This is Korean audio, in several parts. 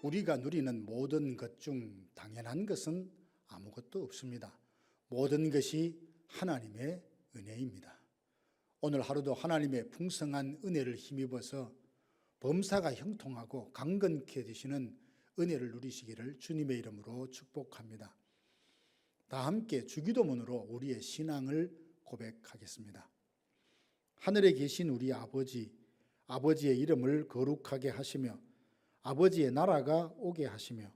우리가 누리는 모든 것 중 당연한 것은 아무것도 없습니다. 모든 것이 하나님의 은혜입니다. 오늘 하루도 하나님의 풍성한 은혜를 힘입어서 범사가 형통하고 강건케 되시는 은혜를 누리시기를 주님의 이름으로 축복합니다. 다 함께 주기도문으로 우리의 신앙을 고백하겠습니다. 하늘에 계신 우리 아버지, 아버지의 이름을 거룩하게 하시며 아버지의 나라가 오게 하시며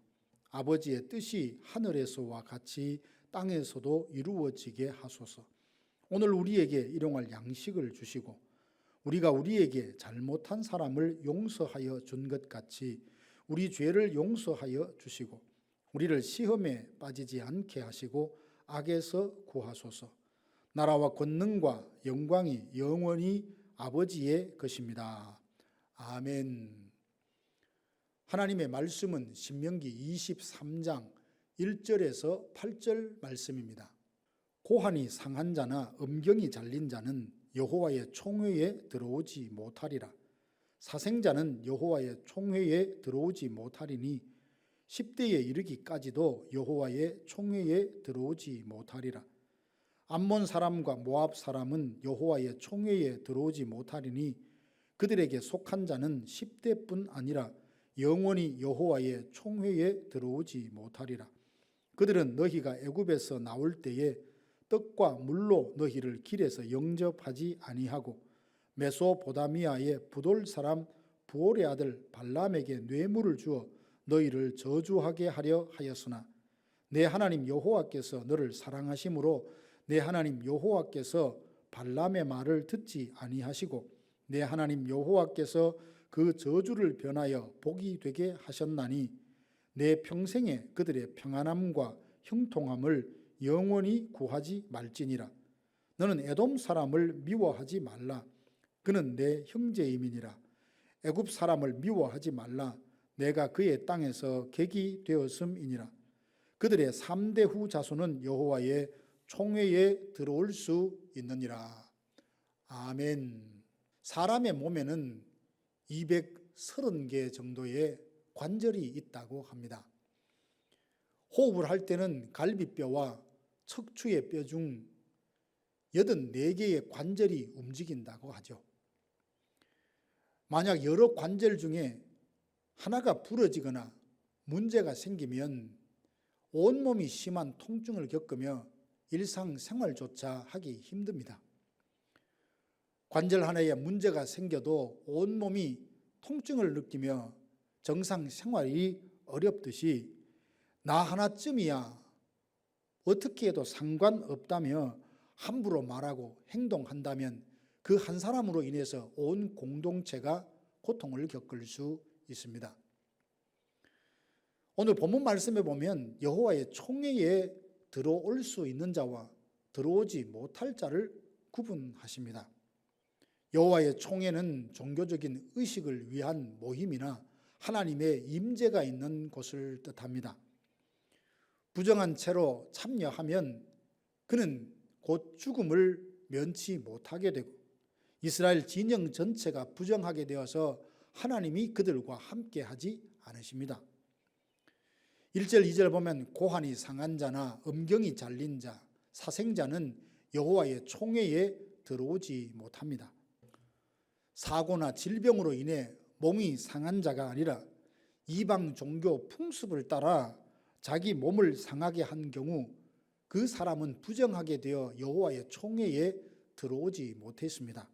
아버지의 뜻이 하늘에서와 같이 땅에서도 이루어지게 하소서. 오늘 우리에게 일용할 양식을 주시고 우리가 우리에게 잘못한 사람을 용서하여 준 것 같이 우리 죄를 용서하여 주시고 우리를 시험에 빠지지 않게 하시고 악에서 구하소서. 나라와 권능과 영광이 영원히 아버지의 것입니다. 아멘. 하나님의 말씀은 신명기 23장 1절에서 8절 말씀입니다. 고환이 상한 자나 음경이 잘린 자는 여호와의 총회에 들어오지 못하리라. 사생자는 여호와의 총회에 들어오지 못하리니 10대에 이르기까지도 여호와의 총회에 들어오지 못하리라. 암몬 사람과 모압 사람은 여호와의 총회에 들어오지 못하리니 그들에게 속한 자는 10대뿐 아니라 영원히 여호와의 총회에 들어오지 못하리라. 그들은 너희가 애굽에서 나올 때에 떡과 물로 너희를 길에서 영접하지 아니하고 메소포다미아의 부돌 사람 부올의 아들 발람에게 뇌물을 주어 너희를 저주하게 하려 하였으나 내 하나님 여호와께서 너를 사랑하심으로 내 하나님 여호와께서 발람의 말을 듣지 아니하시고 내 하나님 여호와께서 그 저주를 변하여 복이 되게 하셨나니 내 평생에 그들의 평안함과 형통함을 영원히 구하지 말지니라. 너는 에돔 사람을 미워하지 말라. 그는 내 형제임이니라. 애굽 사람을 미워하지 말라. 내가 그의 땅에서 객이 되었음이니라. 그들의 3대 후 자손은 여호와의 총회에 들어올 수 있느니라. 아멘. 사람의 몸에는 230개 정도의 관절이 있다고 합니다. 호흡을 할 때는 갈비뼈와 척추의 뼈 중 84개의 관절이 움직인다고 하죠. 만약 여러 관절 중에 하나가 부러지거나 문제가 생기면 온몸이 심한 통증을 겪으며 일상생활조차 하기 힘듭니다. 관절 하나에 문제가 생겨도 온몸이 통증을 느끼며 정상생활이 어렵듯이 나 하나쯤이야 어떻게 해도 상관없다며 함부로 말하고 행동한다면 그 한 사람으로 인해서 온 공동체가 고통을 겪을 수 있습니다. 오늘 본문 말씀에 보면 여호와의 총회에 들어올 수 있는 자와 들어오지 못할 자를 구분하십니다. 여호와의 총회는 종교적인 의식을 위한 모임이나 하나님의 임재가 있는 곳을 뜻합니다. 부정한 채로 참여하면 그는 곧 죽음을 면치 못하게 되고 이스라엘 진영 전체가 부정하게 되어서 하나님이 그들과 함께하지 않으십니다. 1절 2절 보면 고환이 상한 자나 음경이 잘린 자, 사생자는 여호와의 총회에 들어오지 못합니다. 사고나 질병으로 인해 몸이 상한 자가 아니라 이방 종교 풍습을 따라 자기 몸을 상하게 한 경우 그 사람은 부정하게 되어 여호와의 총회에 들어오지 못했습니다.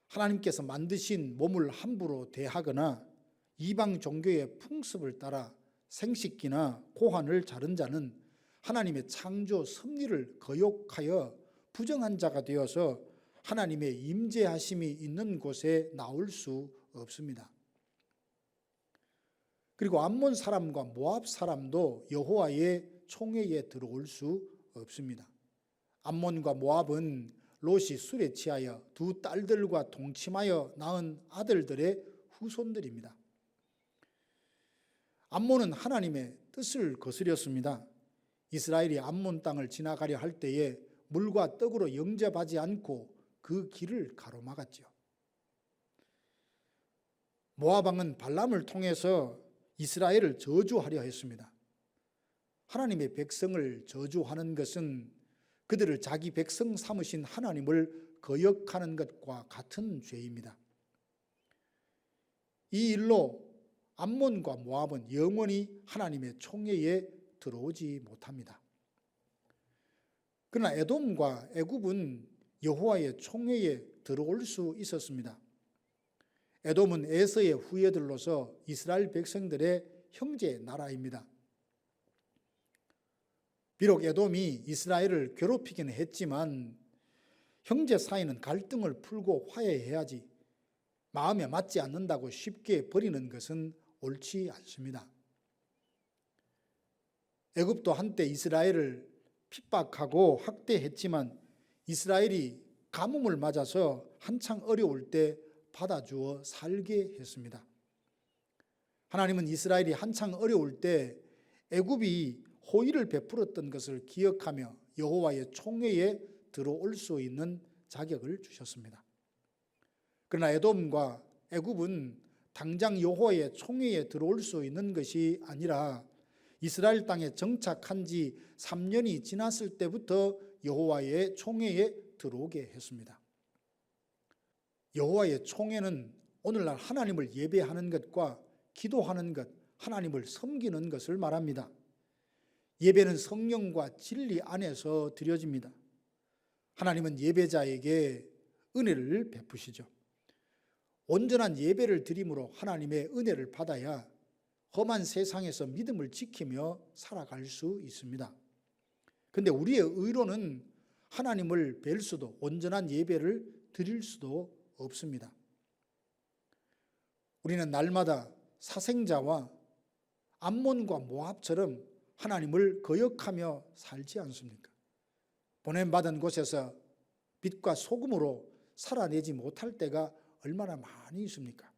하나님께서 만드신 몸을 함부로 대하거나 이방 종교의 풍습을 따라 생식기나 고환을 자른 자는 하나님의 창조 섭리를 거역하여 부정한 자가 되어서 하나님의 임재하심이 있는 곳에 나올 수 없습니다. 그리고 암몬 사람과 모압 사람도 여호와의 총회에 들어올 수 없습니다. 암몬과 모압은 롯이 술에 취하여 두 딸들과 동침하여 낳은 아들들의 후손들입니다. 암몬은 하나님의 뜻을 거스렸습니다. 이스라엘이 암몬 땅을 지나가려 할 때에 물과 떡으로 영접하지 않고 그 길을 가로막았죠. 모압 왕은 발람을 통해서 이스라엘을 저주하려 했습니다. 하나님의 백성을 저주하는 것은 그들을 자기 백성 삼으신 하나님을 거역하는 것과 같은 죄입니다. 이 일로 암몬과 모압은 영원히 하나님의 총회에 들어오지 못합니다. 그러나 에돔과 애굽은 여호와의 총회에 들어올 수 있었습니다. 에돔은 에서의 후예들로서 이스라엘 백성들의 형제 나라입니다. 비록 에돔이 이스라엘을 괴롭히기는 했지만 형제 사이는 갈등을 풀고 화해해야지 마음에 맞지 않는다고 쉽게 버리는 것은 옳지 않습니다. 애굽도 한때 이스라엘을 핍박하고 학대했지만 이스라엘이 가뭄을 맞아서 한창 어려울 때 받아주어 살게 했습니다. 하나님은 이스라엘이 한창 어려울 때 애굽이 호의를 베풀었던 것을 기억하며 여호와의 총회에 들어올 수 있는 자격을 주셨습니다. 그러나 에돔과 애굽은 당장 여호와의 총회에 들어올 수 있는 것이 아니라 이스라엘 땅에 정착한 지 3년이 지났을 때부터 여호와의 총회에 들어오게 했습니다. 여호와의 총회는 오늘날 하나님을 예배하는 것과 기도하는 것, 하나님을 섬기는 것을 말합니다. 예배는 성령과 진리 안에서 드려집니다. 하나님은 예배자에게 은혜를 베푸시죠. 온전한 예배를 드림으로 하나님의 은혜를 받아야 험한 세상에서 믿음을 지키며 살아갈 수 있습니다. 그런데 우리의 의로는 하나님을 뵐 수도 온전한 예배를 드릴 수도 없습니다. 우리는 날마다 사생자와 암몬과 모압처럼 하나님을 거역하며 살지 않습니까? 보냄받은 곳에서 빛과 소금으로 살아내지 못할 때가 얼마나 많이 있습니까?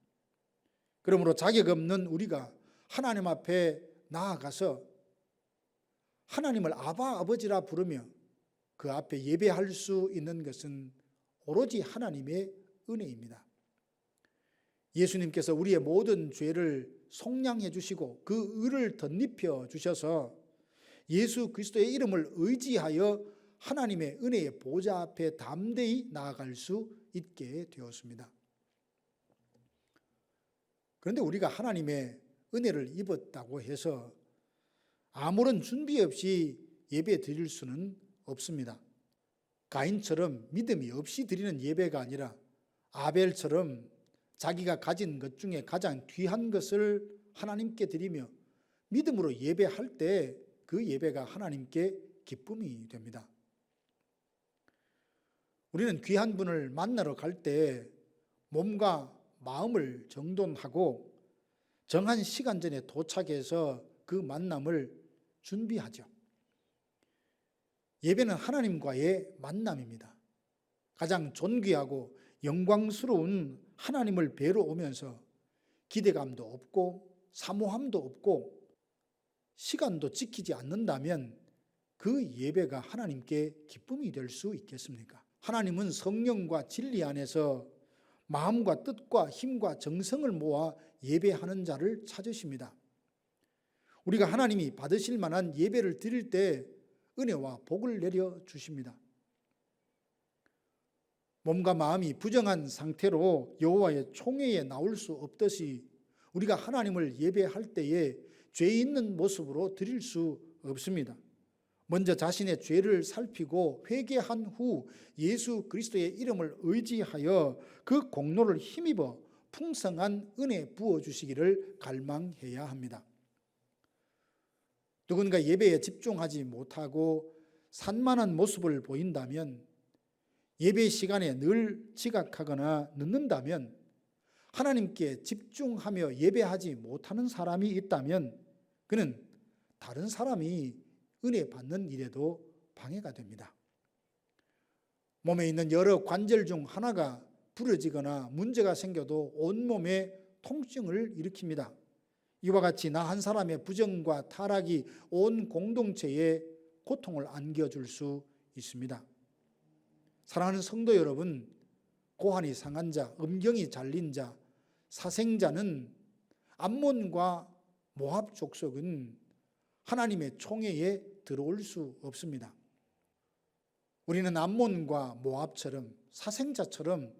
그러므로 자격 없는 우리가 하나님 앞에 나아가서 하나님을 아바 아버지라 부르며 그 앞에 예배할 수 있는 것은 오로지 하나님의 은혜입니다. 예수님께서 우리의 모든 죄를 속량해 주시고 그 의를 덧입혀 주셔서 예수 그리스도의 이름을 의지하여 하나님의 은혜의 보좌 앞에 담대히 나아갈 수 있게 되었습니다. 그런데 우리가 하나님의 은혜를 입었다고 해서 아무런 준비 없이 예배 드릴 수는 없습니다. 가인처럼 믿음이 없이 드리는 예배가 아니라 아벨처럼 자기가 가진 것 중에 가장 귀한 것을 하나님께 드리며 믿음으로 예배할 때 그 예배가 하나님께 기쁨이 됩니다. 우리는 귀한 분을 만나러 갈 때 몸과 마음을 정돈하고 정한 시간 전에 도착해서 그 만남을 준비하죠. 예배는 하나님과의 만남입니다. 가장 존귀하고 영광스러운 하나님을 뵈러 오면서 기대감도 없고 사모함도 없고 시간도 지키지 않는다면 그 예배가 하나님께 기쁨이 될 수 있겠습니까? 하나님은 성령과 진리 안에서 마음과 뜻과 힘과 정성을 모아 예배하는 자를 찾으십니다. 우리가 하나님이 받으실 만한 예배를 드릴 때 은혜와 복을 내려 주십니다. 몸과 마음이 부정한 상태로 여호와의 총회에 나올 수 없듯이 우리가 하나님을 예배할 때에 죄 있는 모습으로 드릴 수 없습니다. 먼저 자신의 죄를 살피고 회개한 후 예수 그리스도의 이름을 의지하여 그 공로를 힘입어 풍성한 은혜 부어주시기를 갈망해야 합니다. 누군가 예배에 집중하지 못하고 산만한 모습을 보인다면, 예배 시간에 늘 지각하거나 늦는다면, 하나님께 집중하며 예배하지 못하는 사람이 있다면 그는 다른 사람이 은혜 받는 일에도 방해가 됩니다. 몸에 있는 여러 관절 중 하나가 부러지거나 문제가 생겨도 온몸에 통증을 일으킵니다. 이와 같이 나 한 사람의 부정과 타락이 온 공동체에 고통을 안겨줄 수 있습니다. 사랑하는 성도 여러분, 고환이 상한 자, 음경이 잘린 자, 사생자는 암몬과 모압 족속은 하나님의 총회에 들어올 수 없습니다. 우리는 암몬과 모압처럼 사생자처럼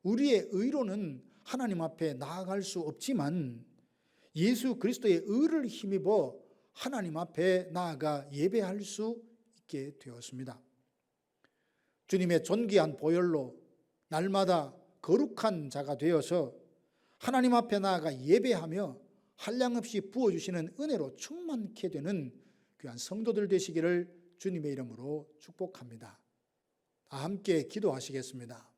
우리의 의로는 하나님 앞에 나아갈 수 없지만 예수 그리스도의 의를 힘입어 하나님 앞에 나아가 예배할 수 있게 되었습니다. 주님의 존귀한 보혈로 날마다 거룩한 자가 되어서 하나님 앞에 나아가 예배하며 한량없이 부어주시는 은혜로 충만케 되는 귀한 성도들 되시기를 주님의 이름으로 축복합니다. 다 함께 기도하시겠습니다.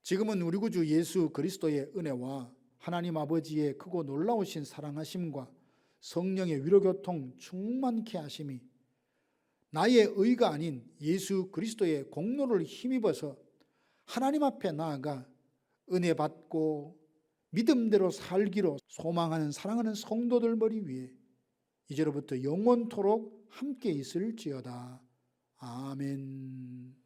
지금은 우리 구주 예수 그리스도의 은혜와 하나님 아버지의 크고 놀라우신 사랑하심과 성령의 위로교통 충만케 하심이 나의 의가 아닌 예수 그리스도의 공로를 힘입어서 하나님 앞에 나아가 은혜 받고 믿음대로 살기로 소망하는 사랑하는 성도들 머리 위에 이제로부터 영원토록 함께 있을지어다. 아멘.